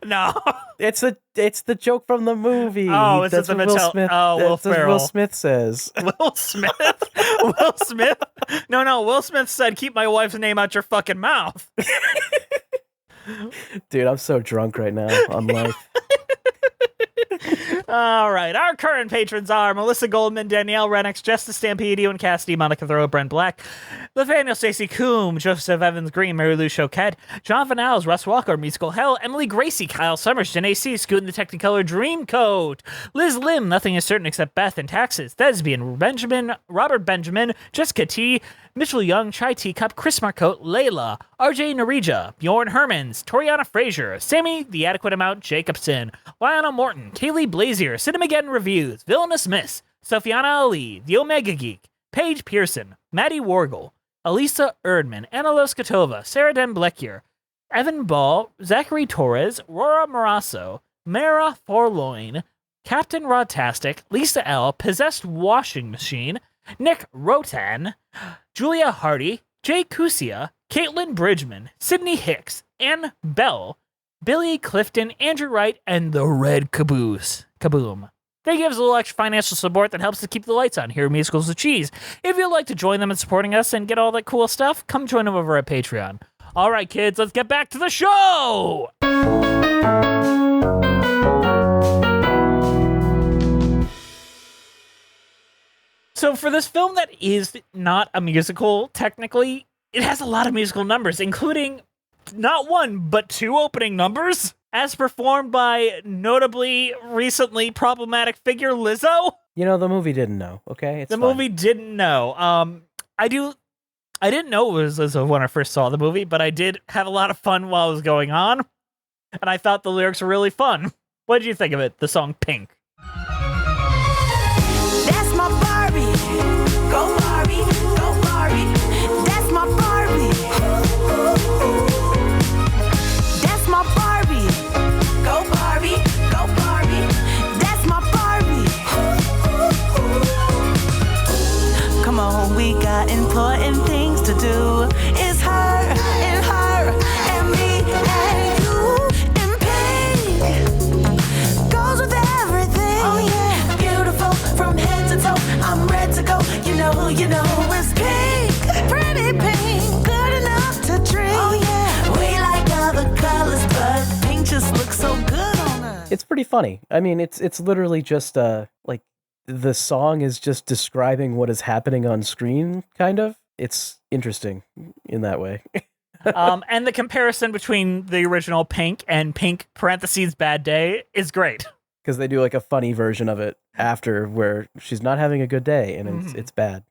No. It's the joke from the movie. Oh, is it That's the what Will Mattel? Smith? Oh, Will that's what Ferrell. Will Smith says. Will Smith? Will Smith? No. Will Smith said, keep my wife's name out your fucking mouth. Dude, I'm so drunk right now on life. All right. Our current patrons are Melissa Goldman, Danielle Renix, Jess Stampede, Ewan Cassidy, Monica Thoreau, Brent Black, Nathaniel Stacey Coombe, Joseph Evans Green, Mary Lou Choquette, John Van Alls, Russ Walker, Musical Hell, Emily Gracie, Kyle Summers, Janae C, Scoot in the Technicolor Dreamcoat, Liz Lim, Nothing is Certain Except Beth and Taxes, Thespian, Benjamin, Robert Benjamin, Jessica T, Mitchell Young, Chai Teacup, Chris Marcotte, Layla, RJ Narija, Bjorn Hermans, Toriana Frazier, Sammy, The Adequate Amount, Jacobson, Lionel Morton, Kaylee Blazier, Cinemageddon Reviews, Villainous Miss, Sophiana Ali, The Omega Geek, Paige Pearson, Maddie Wargle, Elisa Erdman, Anna Loskatova, Sarah Den Blekier, Evan Ball, Zachary Torres, Rora Marasso, Mara Forloin, Captain Rodtastic, Lisa L, Possessed Washing Machine, Nick Rotan, Julia Hardy, Jay Kusia, Caitlin Bridgman, Sydney Hicks, Ann Bell, Billy Clifton, Andrew Wright, and the Red Caboose. Kaboom. They give us a little extra financial support that helps to keep the lights on here at Musicals with Cheese. If you'd like to join them in supporting us and get all that cool stuff, come join them over at Patreon. All right, kids, let's get back to the show! So for this film that is not a musical, technically, it has a lot of musical numbers, including not one, but two opening numbers, as performed by notably recently problematic figure Lizzo. You know, the movie didn't know, okay? It's The fine. movie didn't know. I didn't know it was Lizzo when I first saw the movie, but I did have a lot of fun while it was going on, and I thought the lyrics were really fun. What did you think of it, the song Pink? That's my Barbie. Go Barbie, go Barbie. That's my Barbie. That's my Barbie. Go Barbie, go Barbie. That's my Barbie. Come on, we got important things to do. It's her and her and me and you and pink. Goes with everything. Oh yeah, beautiful from head to toe. I'm ready to go. You know, it's pink, pretty pink, good enough to drink. Oh yeah, we like other colors, but pink just looks so good on us. It's pretty funny. I mean, it's literally just like the song is just describing what is happening on screen, kind of. It's interesting in that way. And the comparison between the original Pink and Pink parentheses Bad Day is great. Because they do like a funny version of it after where she's not having a good day and it's bad.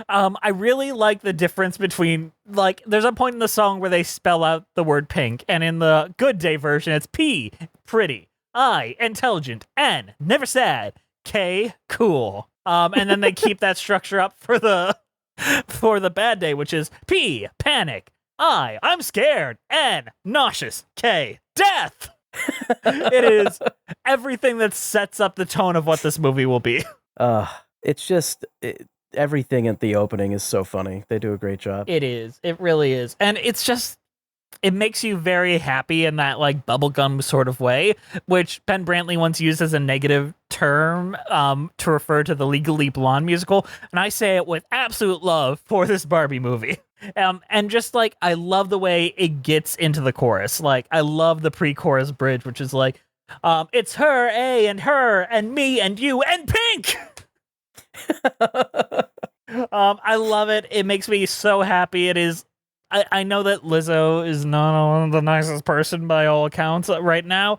I really like the difference between, like, there's a point in the song where they spell out the word pink, and in the Good Day version, it's P, pretty, I, intelligent, N, never sad, K, cool. And then they keep that structure up for the Bad Day, which is P, panic, I, I'm scared, N, nauseous, K, death. It is everything that sets up the tone of what this movie will be. It's just everything at the opening is so funny. They do a great job. It is. It really is. And it's just, it makes you very happy in that, like, bubblegum sort of way, which Ben Brantley once used as a negative term to refer to the Legally Blonde musical. And I say it with absolute love for this Barbie movie. And just, like, I love the way it gets into the chorus. Like, I love the pre-chorus bridge, which is like, it's her, A, and her, and me, and you, and Pink! I love it. It makes me so happy. It is. I know that Lizzo is not the nicest person by all accounts right now.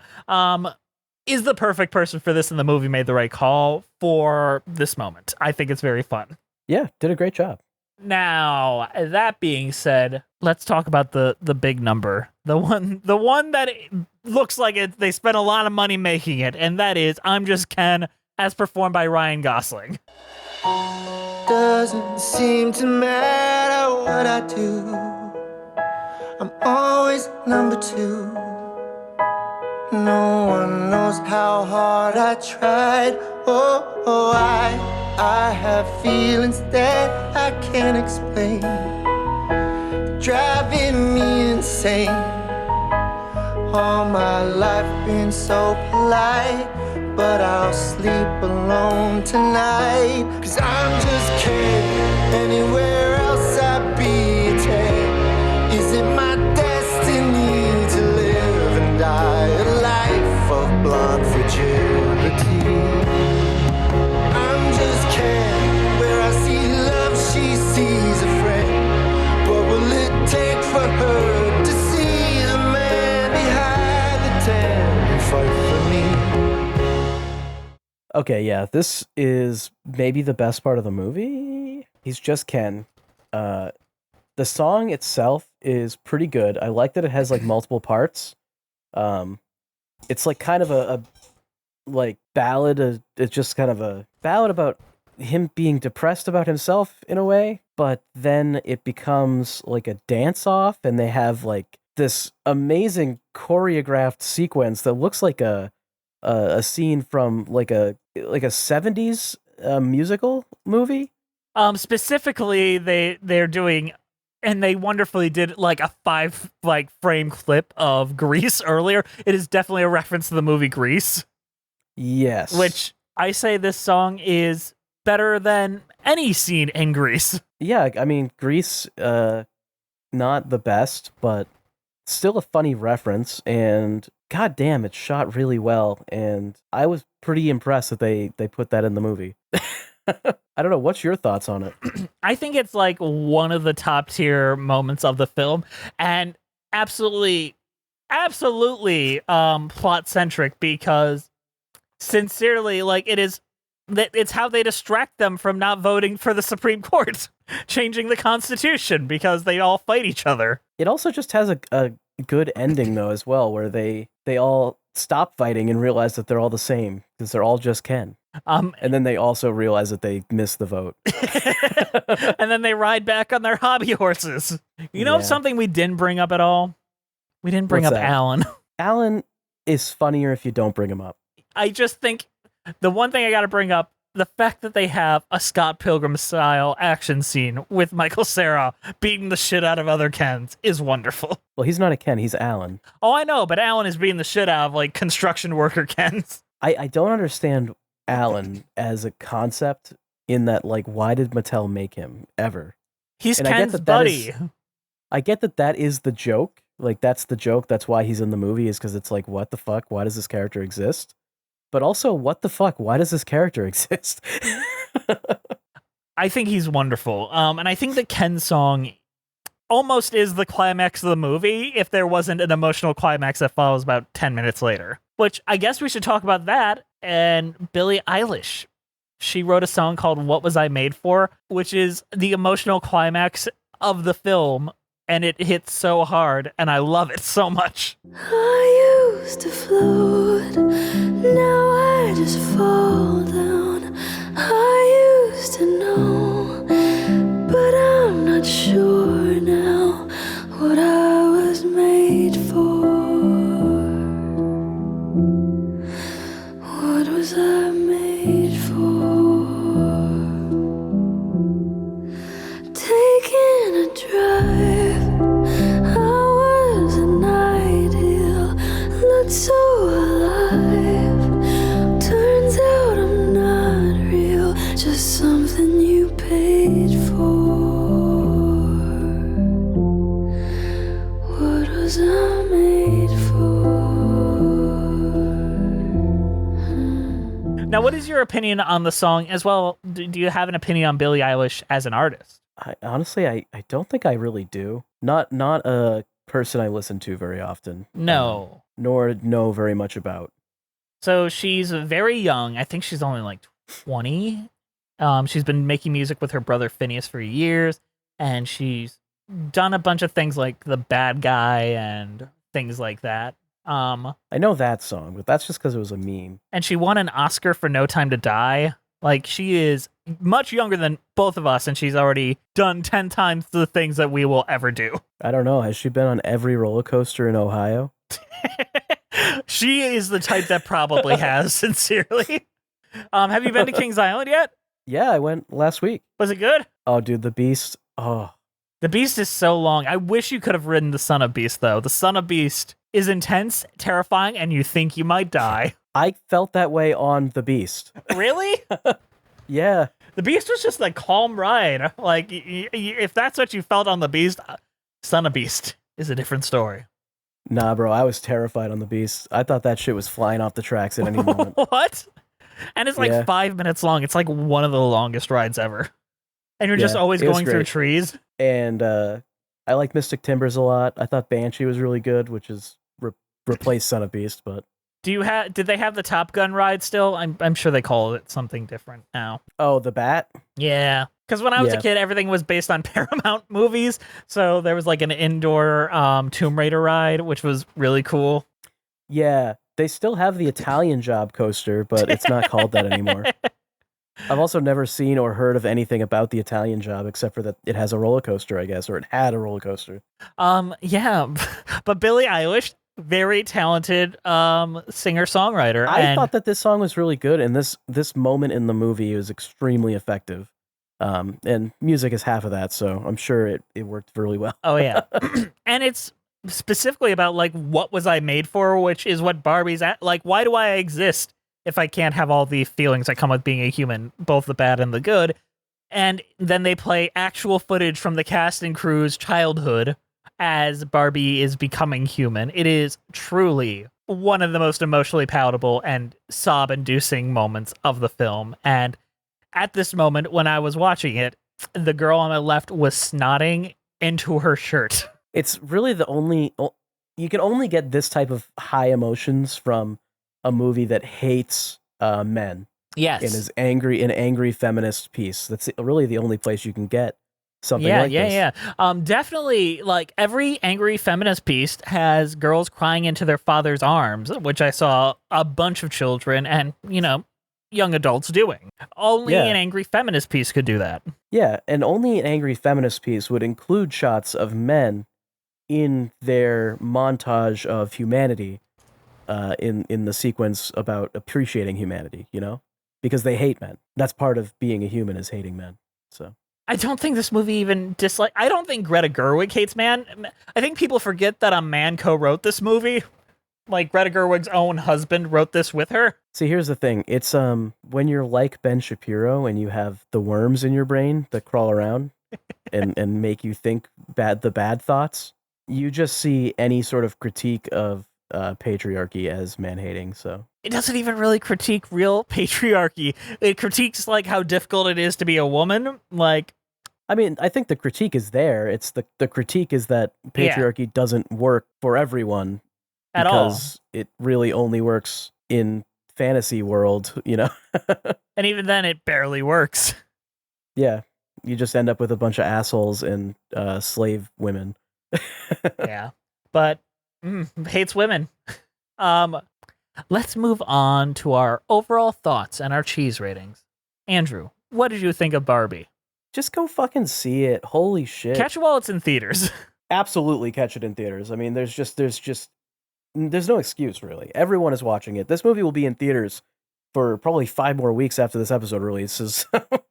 Is the perfect person for this, and the movie made the right call for this moment. I think it's very fun. Yeah, did a great job. Now, that being said, let's talk about the big number. The one that looks like they spent a lot of money making it, and that is I'm Just Ken, as performed by Ryan Gosling. Doesn't seem to matter what I do, I'm always number two. No one knows how hard I tried. Oh, I have feelings that I can't explain. driving me insane. All my life been so polite, but I'll sleep alone tonight. 'Cause I'm just kidding, anywhere else I'd be a 10. Is it my destiny to live and die a life of blonde fragility? I'm just kidding, where I see love she sees a friend. What will it take for her to see the man behind the tent and fight for me? Okay, yeah, this is maybe the best part of the movie. He's just Ken. The song itself is pretty good. I like that it has like multiple parts. It's like kind of a like ballad. It's just kind of a ballad about him being depressed about himself in a way. But then it becomes like a dance off, and they have like this amazing choreographed sequence that looks like a scene from like a 70s musical movie. Specifically, they're doing, and they wonderfully did like a 5 frame clip of Grease earlier. It is definitely a reference to the movie Grease. Yes. Which I say this song is better than any scene in Grease. Yeah, I mean, Grease, not the best, but still a funny reference, and goddamn, it's shot really well, and I was pretty impressed that they put that in the movie. I don't know, what's your thoughts on it? I think it's like one of the top tier moments of the film, and absolutely plot centric, because sincerely, like, it's how they distract them from not voting for the Supreme Court, changing the Constitution, because they all fight each other. It also just has a good ending though as well, where they all stop fighting and realize that they're all the same because they're all just Ken. And then they also realize that they missed the vote. And then they ride back on their hobby horses. You know, something we didn't bring up at all? We didn't bring What's up that? Alan. Alan is funnier if you don't bring him up. I just think the one thing I got to bring up, the fact that they have a Scott Pilgrim style action scene with Michael Cera beating the shit out of other Kens is wonderful. Well, he's not a Ken, he's Alan. Oh, I know, but Alan is beating the shit out of like construction worker Kens. I don't understand Alan as a concept in that, like, why did Mattel make him ever? He's And Ken's buddy. I get that is the joke. Like, that's the joke. That's why he's in the movie, is because it's like, what the fuck? Why does this character exist? But also, what the fuck? Why does this character exist? I think he's wonderful. And I think the Ken song almost is the climax of the movie if there wasn't an emotional climax that follows about 10 minutes later. Which I guess we should talk about that. And Billie Eilish, she wrote a song called What Was I Made For, which is the emotional climax of the film. And it hits so hard, and I love it so much. I used to float, now I just fall down. I used to know, but I'm not sure now what I was made for. What was I made for? Taking a drive, so alive. Turns out I'm not real, just something you paid for. What was I made for? Now, what is your opinion on the song as well? Do you have an opinion on Billie Eilish as an artist? Honestly, I don't think I really do. Not a person I listen to very often. No. Nor know very much about. So she's very young. I think she's only like 20. She's been making music with her brother Phineas for years, and she's done a bunch of things like The Bad Guy and things like that. I know that song, but that's just because it was a meme. And she won an Oscar for No Time to Die. Like, she is much younger than both of us, and she's already done 10 times the things that we will ever do. I don't know. Has she been on every roller coaster in Ohio? She is the type that probably has, sincerely. Have you been to Kings Island yet? Yeah, I went last week. Was it good? Oh, dude, the Beast. Oh, The Beast is so long. I wish you could have ridden the Son of Beast, though. The Son of Beast is intense, terrifying, and you think you might die. I felt that way on The Beast. Really? Yeah. The Beast was just a calm ride. Like, if that's what you felt on The Beast, Son of Beast is a different story. Nah, bro, I was terrified on The Beast. I thought that shit was flying off the tracks at any moment. What? And it's like 5 minutes long. It's like one of the longest rides ever. And you're just always it was going through great. trees. And I like Mystic Timbers a lot. I thought Banshee was really good, which is replaced Son of Beast, but... Did they have the Top Gun ride still? I'm sure they call it something different now. Oh, the Bat? Yeah. Because when I was a kid, everything was based on Paramount movies. So there was like an indoor Tomb Raider ride, which was really cool. Yeah. They still have the Italian Job coaster, but it's not called that anymore. I've also never seen or heard of anything about the Italian Job except for that it has a roller coaster, I guess, or it had a roller coaster. Yeah. But Billie Eilish, very talented singer-songwriter. I thought that this song was really good, and this moment in the movie was extremely effective. And music is half of that, so I'm sure it worked really well. Oh, yeah. And it's specifically about, like, what was I made for, which is what Barbie's at. Like, why do I exist if I can't have all the feelings that come with being a human, both the bad and the good? And then they play actual footage from the cast and crew's childhood as Barbie is becoming human. It is truly one of the most emotionally palatable and sob-inducing moments of the film. And at this moment, when I was watching it, the girl on my left was snotting into her shirt. It's really you can only get this type of high emotions from a movie that hates men. Yes. And is an angry feminist piece. That's really the only place you can get something like this. Yeah. Definitely, like, every angry feminist piece has girls crying into their father's arms, which I saw a bunch of children and, young adults doing. Only an angry feminist piece could do that. Yeah, and only an angry feminist piece would include shots of men in their montage of humanity in the sequence about appreciating humanity, because they hate men. That's part of being a human, is hating men. So I don't think this movie even I don't think Greta Gerwig hates man. I think people forget that a man co-wrote this movie. Like, Greta Gerwig's own husband wrote this with her. See, here's the thing. It's when you're like Ben Shapiro and you have the worms in your brain that crawl around and make you think the bad thoughts, you just see any sort of critique of patriarchy as man-hating. So it doesn't even really critique real patriarchy. It critiques, like, how difficult it is to be a woman. Like, I mean, I think the critique is there. It's the critique is that patriarchy doesn't work for everyone at all. Because it really only works in fantasy world, And even then, it barely works. Yeah, you just end up with a bunch of assholes and slave women. Yeah, but hates women. Let's move on to our overall thoughts and our cheese ratings. Andrew, what did you think of Barbie? Just go fucking see it. Holy shit. Catch it while it's in theaters. Absolutely catch it in theaters. I mean, there's no excuse, really. Everyone is watching it. This movie will be in theaters for probably 5 more weeks after this episode releases.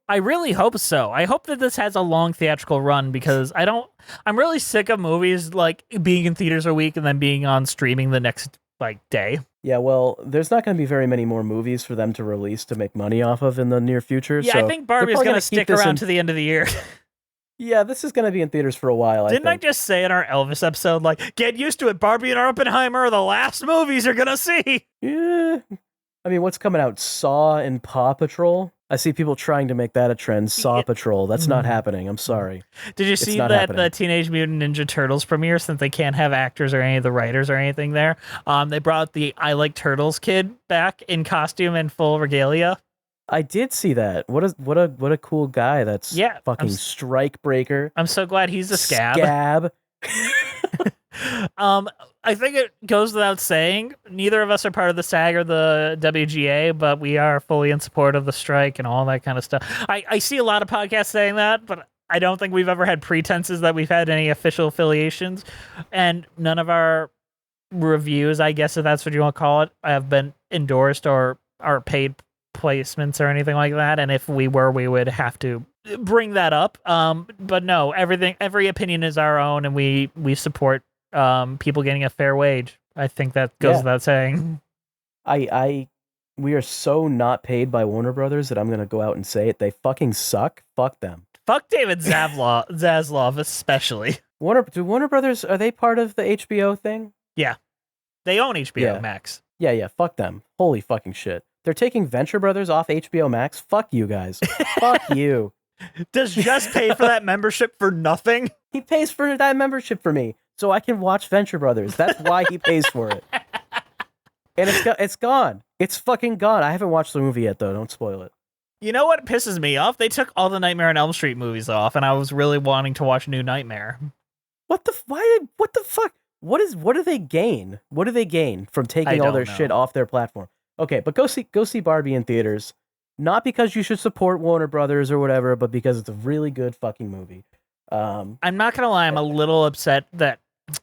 I really hope so. I hope that this has a long theatrical run, because I'm really sick of movies, like, being in theaters a week and then being on streaming the next, day. Yeah, well, there's not going to be very many more movies for them to release to make money off of in the near future. Yeah, so I think Barbie is going to stick around to the end of the year. Yeah, this is going to be in theaters for a while. Didn't I just say in our Elvis episode, like, get used to it, Barbie and Oppenheimer are the last movies you're going to see? Yeah. I mean, what's coming out? Saw and Paw Patrol? I see people trying to make that a trend. Saw Patrol. That's not happening. I'm sorry. Did you see that the Teenage Mutant Ninja Turtles premiere, since they can't have actors or any of the writers or anything there? They brought the I Like Turtles kid back in costume and full regalia. I did see that. What a cool guy. That's fucking strike breaker. I'm so glad he's a scab. Scab. I think it goes without saying, neither of us are part of the SAG or the WGA, but we are fully in support of the strike and all that kind of stuff. I see a lot of podcasts saying that, but I don't think we've ever had pretenses that we've had any official affiliations, and none of our reviews, I guess if that's what you want to call it, have been endorsed or are paid placements or anything like that. And if we were, we would have to bring that up. But no, every opinion is our own, and we support people getting a fair wage. I think that goes without saying. We are so not paid by Warner Brothers that I'm gonna go out and say it. They fucking suck. Fuck them. Fuck David Zaslav especially. Do Warner Brothers, are they part of the HBO thing? Yeah. They own HBO Max. Yeah, fuck them. Holy fucking shit. They're taking Venture Brothers off HBO Max? Fuck you guys. Fuck you. Does Jess pay for that membership for nothing? He pays for that membership for me, so I can watch Venture Brothers. That's why he pays for it. And it's gone. It's fucking gone. I haven't watched the movie yet, though. Don't spoil it. You know what pisses me off? They took all the Nightmare on Elm Street movies off, and I was really wanting to watch New Nightmare. What the fuck? What do they gain? What do they gain from taking all their shit off their platform? Okay, but go see Barbie in theaters. Not because you should support Warner Brothers or whatever, but because it's a really good fucking movie. I'm not gonna lie, I'm a little upset that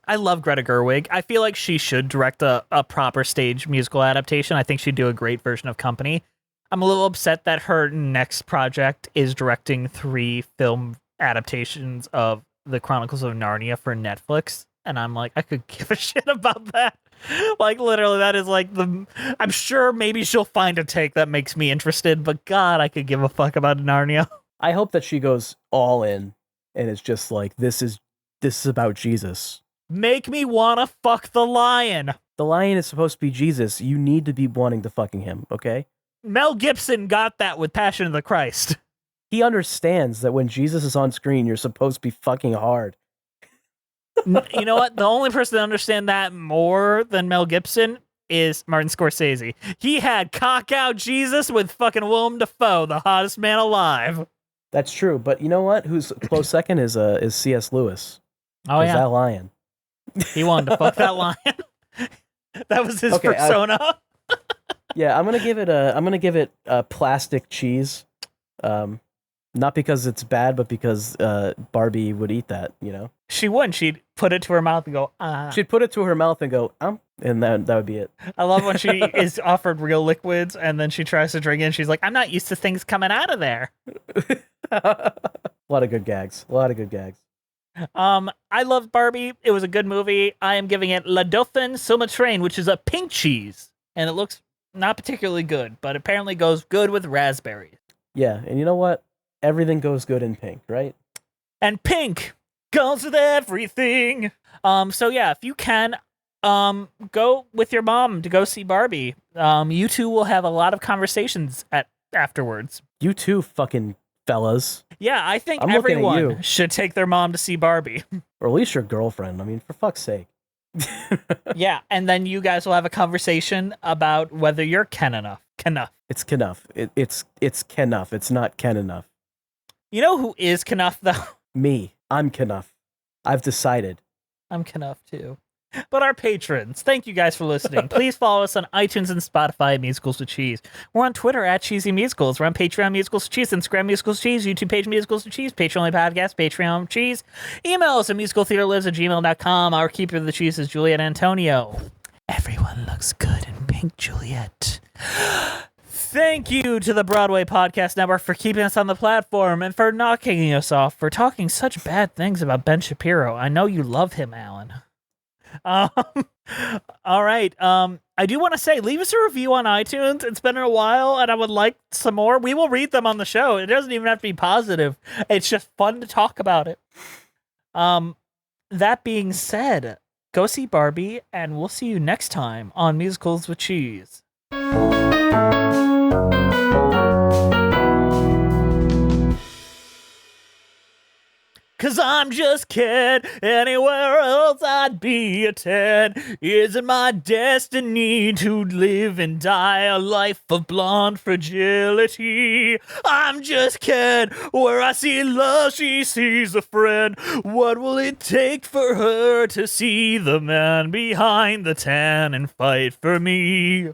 I love Greta Gerwig. I feel like she should direct a proper stage musical adaptation. I think she'd do a great version of Company. I'm a little upset that her next project is directing 3 film adaptations of The Chronicles of Narnia for Netflix. And I'm like, I could give a shit about that. Like, literally, that is like I'm sure maybe she'll find a take that makes me interested, but God, I could give a fuck about Narnia. I hope that she goes all in and it's just like, this is about Jesus. Make me wanna fuck the lion. The lion is supposed to be Jesus. You need to be wanting to fucking him, okay? Mel Gibson got that with Passion of the Christ. He understands that when Jesus is on screen, you're supposed to be fucking hard. You know what? The only person to understand that more than Mel Gibson is Martin Scorsese. He had cock out Jesus with fucking Willem Dafoe, the hottest man alive. That's true, but you know what? Who's close second is C.S. Lewis. Oh yeah, that lion. He wanted to fuck that lion. That was his persona. Yeah, I'm gonna give it a plastic cheese. Not because it's bad, but because Barbie would eat that, you know? She wouldn't. She'd put it to her mouth and go, ah. She'd put it to her mouth and go, and that would be it. I love when she is offered real liquids and then she tries to drink it and she's like, I'm not used to things coming out of there. A lot of good gags. I loved Barbie. It was a good movie. I am giving it La Dauphine Sumatrain, which is a pink cheese. And it looks not particularly good, but apparently goes good with raspberries. Yeah, and you know what? Everything goes good in pink, right? And pink goes with everything. So yeah, if you can, go with your mom to go see Barbie. You two will have a lot of conversations afterwards. You too, fucking fellas. Yeah, I think I'm looking at you. everyone should take their mom to see Barbie. Or at least your girlfriend. I mean, for fuck's sake. Yeah, and then you guys will have a conversation about whether you're Ken enough. It's Kenough. It's Kenough. It's not Ken enough. You know who is Kenough, though? Me. I'm Kenough. I've decided. I'm Kenough, too. But our patrons, thank you guys for listening. Please follow us on iTunes and Spotify, Musicals with Cheese. We're on Twitter at Cheesy Musicals. We're on Patreon, Musicals with Cheese, Instagram, Musicals with Cheese, YouTube page, Musicals with Cheese, Patreon podcast, Patreon Cheese. Email us at musicaltheaterlives@gmail.com. Our keeper of the cheese is Juliet Antonio. Everyone looks good in pink, Juliet. Thank you to the Broadway Podcast Network for keeping us on the platform and for not kicking us off for talking such bad things about Ben Shapiro. I know you love him, Alan. All right. I do want to say, leave us a review on iTunes. It's been a while, and I would like some more. We will read them on the show. It doesn't even have to be positive. It's just fun to talk about it. That being said, go see Barbie, and we'll see you next time on Musicals with Cheese. Cause I'm just Ken, anywhere else I'd be a 10. Is it my destiny to live and die a life of blonde fragility? I'm just Ken, where I see love, she sees a friend. What will it take for her to see the man behind the tan and fight for me?